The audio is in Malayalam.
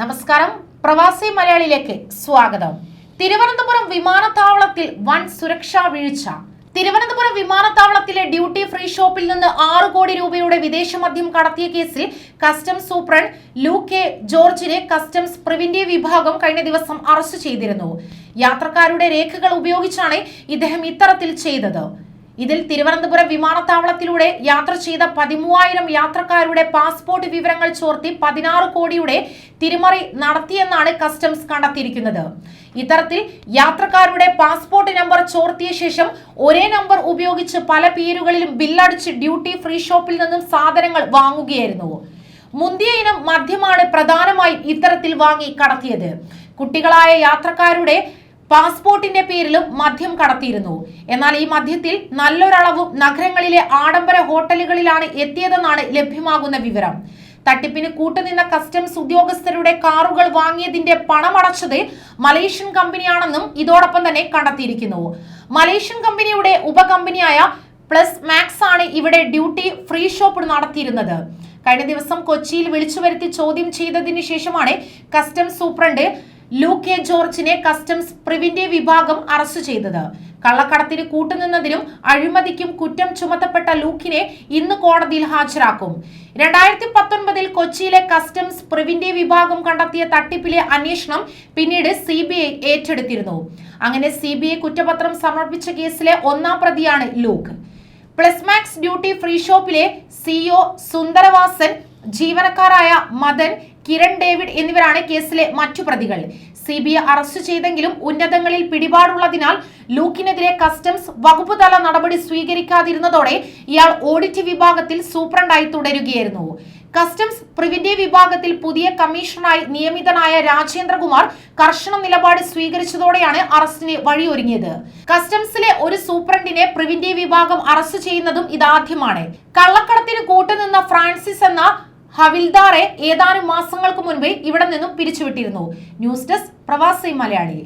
നമസ്കാരം, പ്രവാസി മലയാളിയിലേക്ക് സ്വാഗതം. തിരുവനന്തപുരം വിമാനത്താവളത്തിൽ വൻ സുരക്ഷാ വീഴ്ച. തിരുവനന്തപുരം വിമാനത്താവളത്തിലെ ഡ്യൂട്ടി ഫ്രീ ഷോപ്പിൽ നിന്ന് 6 കോടി രൂപയുടെ വിദേശ മദ്യം കടത്തിയ കേസിൽ കസ്റ്റംസ് സൂപ്രണ്ട് ലൂക്ക് കെ ജോർജിനെ കസ്റ്റംസ് പ്രിവന്റീവ് വിഭാഗം കഴിഞ്ഞ ദിവസം അറസ്റ്റ് ചെയ്തിരുന്നു. യാത്രക്കാരുടെ രേഖകൾ ഉപയോഗിച്ചാണ് ഇദ്ദേഹം ഇത്തരത്തിൽ ചെയ്തത്. ഇതിൽ തിരുവനന്തപുരം വിമാനത്താവളത്തിലൂടെ യാത്ര ചെയ്ത 13,000 യാത്രക്കാരുടെ പാസ്പോർട്ട് വിവരങ്ങൾ ചോർത്തി 16 കോടിയുടെ തിരിമറി നടത്തിയെന്നാണ് കസ്റ്റംസ് കണ്ടെത്തിയിരിക്കുന്നത്. ഇത്തരത്തിൽ യാത്രക്കാരുടെ പാസ്പോർട്ട് നമ്പർ ചോർത്തിയ ശേഷം ഒരേ നമ്പർ ഉപയോഗിച്ച് പല പേരുകളിലും ബില്ലടിച്ച് ഡ്യൂട്ടി ഫ്രീ ഷോപ്പിൽ നിന്നും സാധനങ്ങൾ വാങ്ങുകയായിരുന്നു. മുന്തിയ ഇനം മദ്യമാണ് പ്രധാനമായും ഇത്തരത്തിൽ വാങ്ങി കടത്തിയത്. കുട്ടികളായ യാത്രക്കാരുടെ പാസ്പോർട്ടിന്റെ പേരിലും മദ്യം കടത്തിയിരുന്നു. എന്നാൽ ഈ മദ്യത്തിൽ നല്ലൊരളവും നഗരങ്ങളിലെ ആഡംബര ഹോട്ടലുകളിലാണ് എത്തിയതെന്നാണ് ലഭ്യമാകുന്ന വിവരം. തട്ടിപ്പിന് കൂട്ടുനിന്ന കസ്റ്റംസ് ഉദ്യോഗസ്ഥരുടെ കാറുകൾ വാങ്ങിയതിന്റെ പണമടച്ചത് മലേഷ്യൻ കമ്പനിയാണെന്നും ഇതോടൊപ്പം തന്നെ കണ്ടെത്തിയിരിക്കുന്നു. മലേഷ്യൻ കമ്പനിയുടെ ഉപകമ്പനിയായ പ്ലസ് മാക്സ് ആണ് ഇവിടെ ഡ്യൂട്ടി ഫ്രീ ഷോപ്പ് നടത്തിയിരുന്നത്. കഴിഞ്ഞ ദിവസം കൊച്ചിയിൽ വിളിച്ചുവരുത്തി ചോദ്യം ചെയ്തതിനു ശേഷമാണ് കസ്റ്റംസ് സൂപ്രണ്ട് ലൂക്ക് കെ ജോർജിനെ കസ്റ്റംസ് പ്രിവന്റീവ് വിഭാഗം അറസ്റ്റ് ചെയ്തത്. കള്ളക്കടത്തിന് കൂട്ടുനിന്നതിനും അഴിമതിക്കും കുറ്റം ചുമത്തപ്പെട്ട ലൂക്കിനെ ഇന്ന് കോടതിയിൽ ഹാജരാക്കും. 2019 കൊച്ചിയിലെ കസ്റ്റംസ് പ്രിവന്റീവ് വിഭാഗം കണ്ടെത്തിയ തട്ടിപ്പിലെ അന്വേഷണം പിന്നീട് CBI ഏറ്റെടുത്തിരുന്നു. അങ്ങനെ CBI കുറ്റപത്രം സമർപ്പിച്ച കേസിലെ 1ാം പ്രതിയാണ് Luke. Plus max duty free ഷോപ്പിലെ CEO സുന്ദരവാസൻ, ജീവനക്കാരായ മദൻ, കിരൺ ഡേവിഡ് എന്നിവരാണ് കേസിലെ മറ്റു പ്രതികൾ. CBI അറസ്റ്റ് ചെയ്തെങ്കിലും ഉന്നതങ്ങളിൽ പിടിപാടുള്ളതിനാൽ ലൂക്കിനെതിരെ കസ്റ്റംസ് വകുപ്പ് തല നടപടി സ്വീകരിക്കാതിരുന്നതോടെ ഇയാൾ ഓഡിറ്റ് വിഭാഗത്തിൽ സൂപ്രണ്ടായി തുടരുകയായിരുന്നു. കസ്റ്റംസ് പ്രിവന്റീവ് വിഭാഗത്തിൽ പുതിയ കമ്മീഷണറായി നിയമിതനായ രാജേന്ദ്രകുമാർ കർശന നിലപാട് സ്വീകരിച്ചതോടെയാണ് അറസ്റ്റിന് വഴിയൊരുങ്ങിയത്. കസ്റ്റംസിലെ ഒരു സൂപ്രണ്ടിനെ പ്രിവന്റീവ് വിഭാഗം അറസ്റ്റ് ചെയ്യുന്നതും ഇതാദ്യമാണ്. കള്ളക്കടത്തിന് കൂട്ടുനിന്ന ഫ്രാൻസിസ് എന്ന ഹവിൽദാറെ ഏതാനും മാസങ്ങൾക്ക് മുൻപ് ഇവിടെ നിന്നും പിരിച്ചുവിട്ടിരുന്നു. ന്യൂസ് ഡെസ്ക് പ്രവാസി മലയാളി.